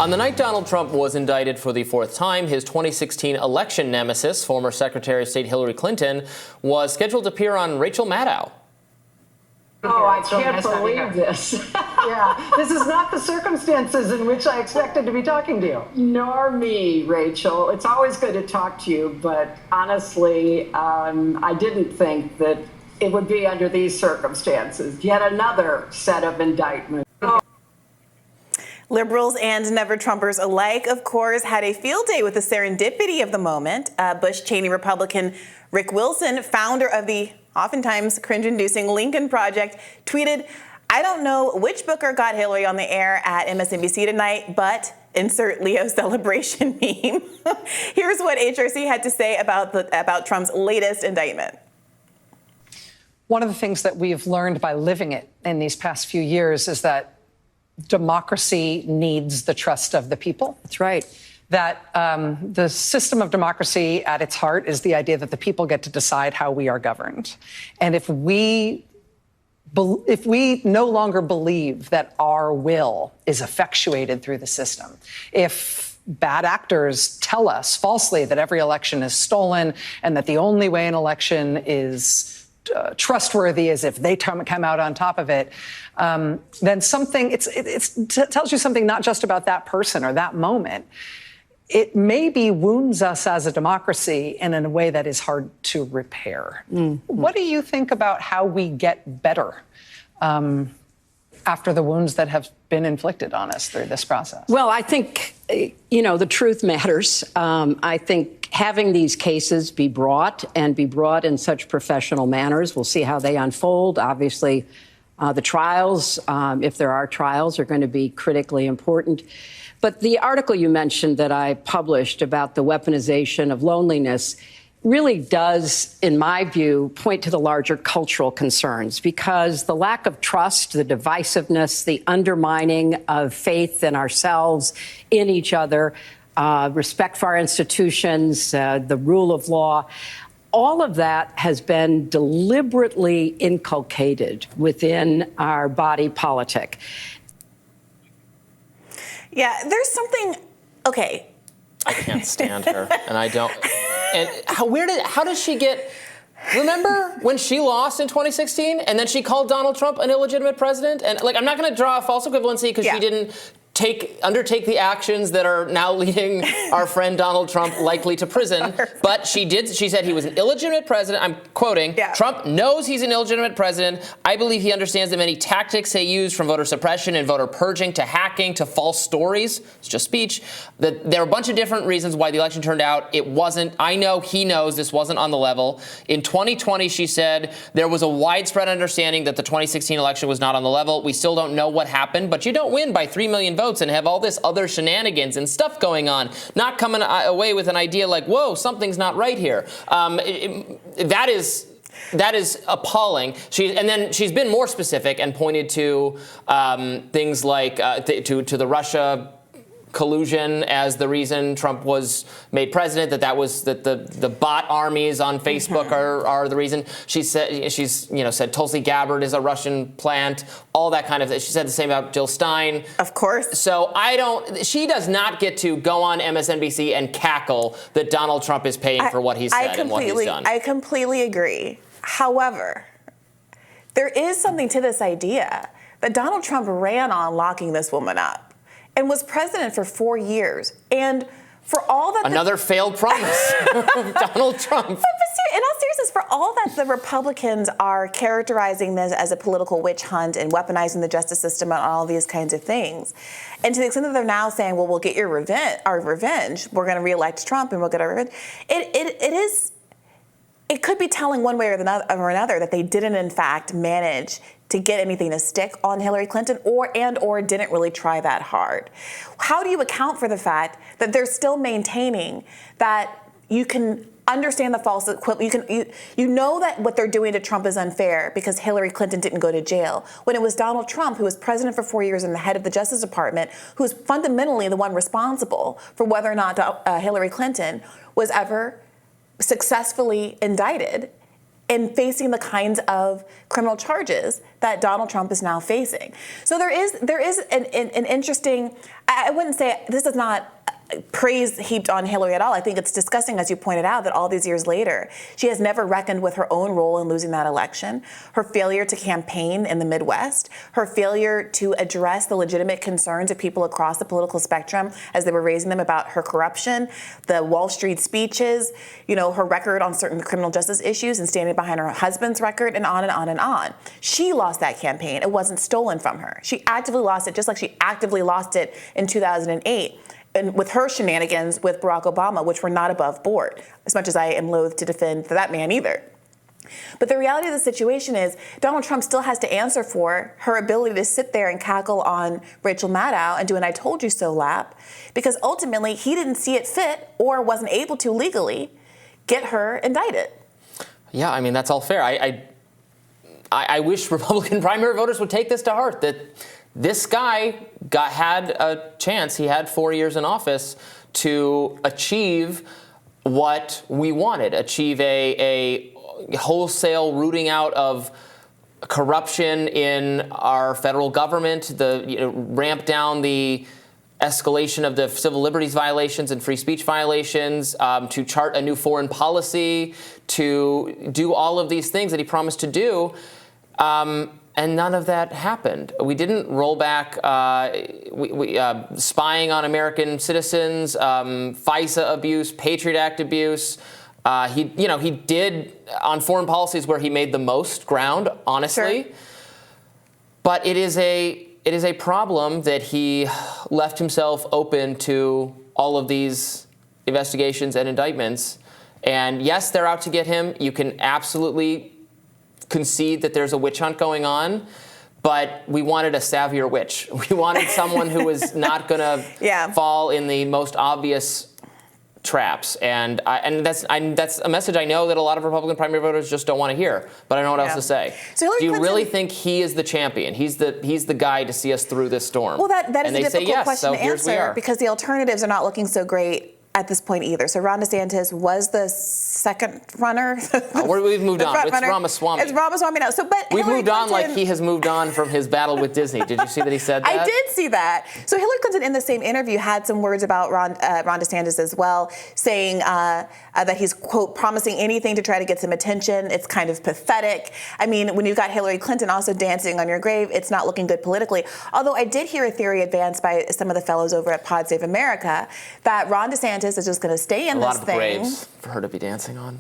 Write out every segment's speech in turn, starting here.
On the night Donald Trump was indicted for the fourth time, his 2016 election nemesis, former Secretary of State Hillary Clinton, was scheduled to appear on Rachel Maddow. Oh, I can't believe this. Yeah, this is not the circumstances in which I expected to be talking to you. Nor me, Rachel. It's always good to talk to you, but honestly, I didn't think that it would be under these circumstances. Yet another set of indictments. Liberals and never-Trumpers alike, of course, had a field day with the serendipity of the moment. Bush-Cheney Republican Rick Wilson, founder of the oftentimes cringe-inducing Lincoln Project, tweeted, "I don't know which booker got Hillary on the air at MSNBC tonight, but insert Leo celebration meme." Here's what HRC had to say about Trump's latest indictment. One of the things that we've learned by living it in these past few years is that democracy needs the trust of the people. That's right. That the system of democracy at its heart is the idea that the people get to decide how we are governed. And if we no longer believe that our will is effectuated through the system, if bad actors tell us falsely that every election is stolen and that the only way an election is trustworthy is if they come out on top of it, then something, it tells you something not just about that person or that moment. It maybe wounds us as a democracy in a way that is hard to repair. What do you think about how we get better after the wounds that have been inflicted on us through this process? Well, I think, the truth matters. I think having these cases be brought in such professional manners, we'll see how they unfold. Obviously, the trials, if there are trials, are going to be critically important. But the article you mentioned that I published about the weaponization of loneliness really does, in my view, point to the larger cultural concerns, because the lack of trust, the divisiveness, the undermining of faith in ourselves, in each other, respect for our institutions, the rule of law, all of that has been deliberately inculcated within our body politic. Yeah, there's something, okay. I can't stand her, and I don't. And how does she get? Remember when she lost in 2016, and then she called Donald Trump an illegitimate president? And I'm not going to draw a false equivalency because she didn't undertake the actions that are now leading our friend Donald Trump likely to prison. But she did. She said he was an illegitimate president. I'm quoting. Yeah. Trump knows he's an illegitimate president. I believe he understands the many tactics they use, from voter suppression and voter purging to hacking to false stories. It's just speech. That there are a bunch of different reasons why the election turned out. It wasn't. I know he knows this wasn't on the level. In 2020, she said there was a widespread understanding that the 2016 election was not on the level. We still don't know what happened, but you don't win by 3 million votes and have all this other shenanigans and stuff going on, not coming away with an idea like, whoa, something's not right here. That is appalling. And then she's been more specific and pointed to things like to the Russia collusion as the reason Trump was made president, that the bot armies on Facebook are the reason. She's said Tulsi Gabbard is a Russian plant, all that kind of thing. She said the same about Jill Stein. Of course. So she does not get to go on MSNBC and cackle that Donald Trump is paying for what he said and what he's done. I completely agree. However, there is something to this idea that Donald Trump ran on locking this woman up and was president for 4 years. And for all that... Another failed promise of Donald Trump. But in all seriousness, for all that the Republicans are characterizing this as a political witch hunt and weaponizing the justice system and all these kinds of things, and to the extent that they're now saying, well, we'll get our revenge, we're going to reelect Trump and we'll get our revenge, it could be telling one way or another that they didn't, in fact, manage to get anything to stick on Hillary Clinton or didn't really try that hard. How do you account for the fact that they're still maintaining that you can understand the false equivalent? You know that what they're doing to Trump is unfair because Hillary Clinton didn't go to jail, when it was Donald Trump, who was president for 4 years and the head of the Justice Department, who was fundamentally the one responsible for whether or not Hillary Clinton was ever successfully indicted in facing the kinds of criminal charges that Donald Trump is now facing. So there is an interesting, I wouldn't say, this is not praise heaped on Hillary at all. I think it's disgusting, as you pointed out, that all these years later, she has never reckoned with her own role in losing that election, her failure to campaign in the Midwest, her failure to address the legitimate concerns of people across the political spectrum as they were raising them about her corruption, the Wall Street speeches, her record on certain criminal justice issues and standing behind her husband's record, and on and on and on. She lost that campaign. It wasn't stolen from her. She actively lost it, just like she actively lost it in 2008. And with her shenanigans with Barack Obama, which were not above board, as much as I am loath to defend that man either. But the reality of the situation is Donald Trump still has to answer for her ability to sit there and cackle on Rachel Maddow and do an I told you so lap, because ultimately he didn't see it fit or wasn't able to legally get her indicted. Yeah, I mean, that's all fair. I wish Republican primary voters would take this to heart, that this guy had a chance. He had 4 years in office to achieve what we wanted, achieve a wholesale rooting out of corruption in our federal government, ramp down the escalation of the civil liberties violations and free speech violations, to chart a new foreign policy, to do all of these things that he promised to do. And none of that happened. We didn't roll back spying on American citizens, FISA abuse, Patriot Act abuse. He did on foreign policies where he made the most ground, honestly. Sure. But it is a problem that he left himself open to all of these investigations and indictments. And yes, they're out to get him. You can absolutely concede that there's a witch hunt going on, but we wanted a savvier witch. We wanted someone who was not going to fall in the most obvious traps, and that's a message I know that a lot of Republican primary voters just don't want to hear. But I don't know what else to say. So do you really think he is the champion? He's the guy to see us through this storm? Well, that is a difficult question to answer, because the alternatives are not looking so great at this point either. So Ron DeSantis was the second runner. We've moved on. It's Ramaswamy. It's Ramaswamy now. We've moved on like he has moved on from his battle with Disney. Did you see that he said that? I did see that. So Hillary Clinton, in the same interview, had some words about Ron DeSantis as well, saying that he's, quote, promising anything to try to get some attention. It's kind of pathetic. I mean, when you've got Hillary Clinton also dancing on your grave, it's not looking good politically. Although I did hear a theory advanced by some of the fellows over at Pod Save America that Ron DeSantis is just going to stay in this thing. A lot of graves for her to be dancing on.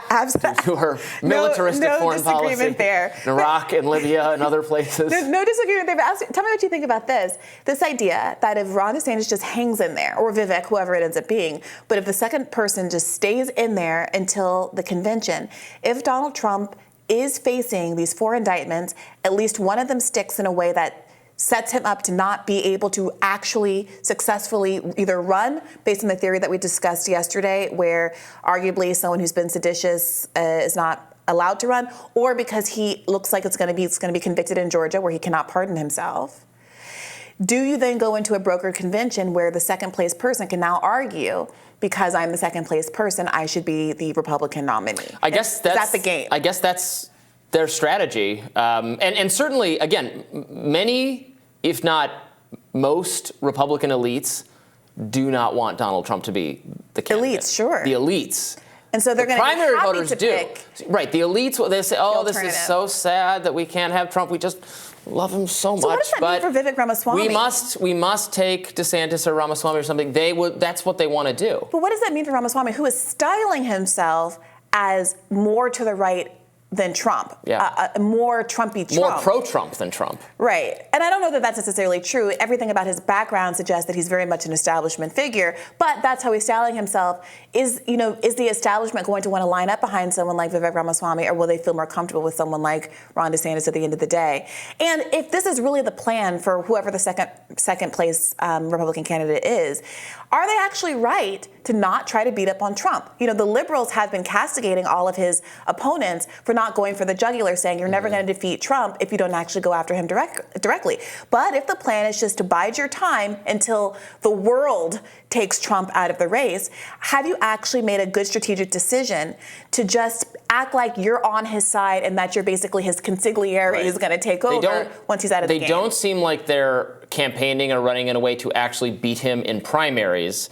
Absolutely. To her militaristic foreign policy there. In Iraq and Libya and other places. No disagreement there. But tell me what you think about this. This idea that if Ron DeSantis just hangs in there, or Vivek, whoever it ends up being, but if the second person just stays in there until the convention, if Donald Trump is facing these 4 indictments, at least one of them sticks in a way that sets him up to not be able to actually successfully either run, based on the theory that we discussed yesterday, where arguably someone who's been seditious is not allowed to run, or because he looks like it's going to be convicted in Georgia where he cannot pardon himself. Do you then go into a brokered convention where the second place person can now argue, because I'm the second place person, I should be the Republican nominee? I guess that's the game. I guess that's their strategy. And certainly, again, many, if not most, Republican elites do not want Donald Trump to be the candidate. Elites, sure. The elites. And so they're going to be happy voters to pick. Right. The elites, they say, oh, this is so sad that we can't have Trump. We just love him so much. So what does that mean for Vivek Ramaswamy? We must take DeSantis or Ramaswamy or something. That's what they want to do. But what does that mean for Ramaswamy, who is styling himself as more to the right than Trump, more Trumpy Trump. More pro-Trump than Trump. Right. And I don't know that that's necessarily true. Everything about his background suggests that he's very much an establishment figure, but that's how he's styling himself. Is the establishment going to want to line up behind someone like Vivek Ramaswamy, or will they feel more comfortable with someone like Ron DeSantis at the end of the day? And if this is really the plan for whoever the second place Republican candidate is, are they actually right to not try to beat up on Trump? The liberals have been castigating all of his opponents for not not going for the jugular, saying you're never going to defeat Trump if you don't actually go after him directly. But if the plan is just to bide your time until the world takes Trump out of the race, have you actually made a good strategic decision to just act like you're on his side and that you're basically his consigliere who's going to take over once he's out of the game? They don't seem like they're campaigning or running in a way to actually beat him in primaries.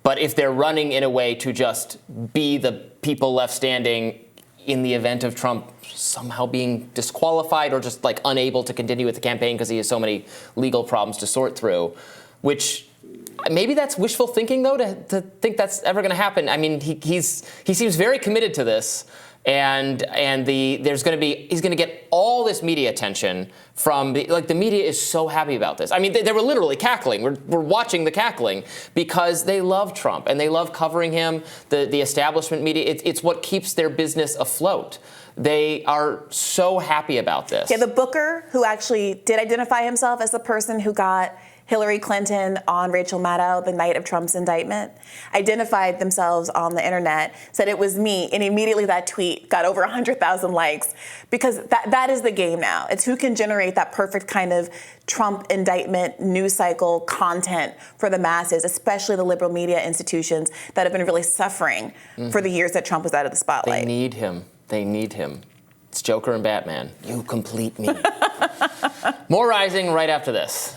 But if they're running in a way to just be the people left standing in the event of Trump somehow being disqualified or just like unable to continue with the campaign because he has so many legal problems to sort through, which maybe that's wishful thinking, though, to think that's ever going to happen. I mean, he seems very committed to this, and he's going to get all this media attention from the media is so happy about this. I mean, they were literally cackling. We're watching the cackling because they love Trump and they love covering him. The establishment media, it's what keeps their business afloat. They are so happy about this. Yeah, the Booker, who actually did identify himself as the person who got Hillary Clinton on Rachel Maddow the night of Trump's indictment, identified themselves on the internet, said it was me, and immediately that tweet got over 100,000 likes because that is the game now. It's who can generate that perfect kind of Trump indictment news cycle content for the masses, especially the liberal media institutions that have been really suffering for the years that Trump was out of the spotlight. They need him. They need him. It's Joker and Batman. You complete me. More Rising right after this.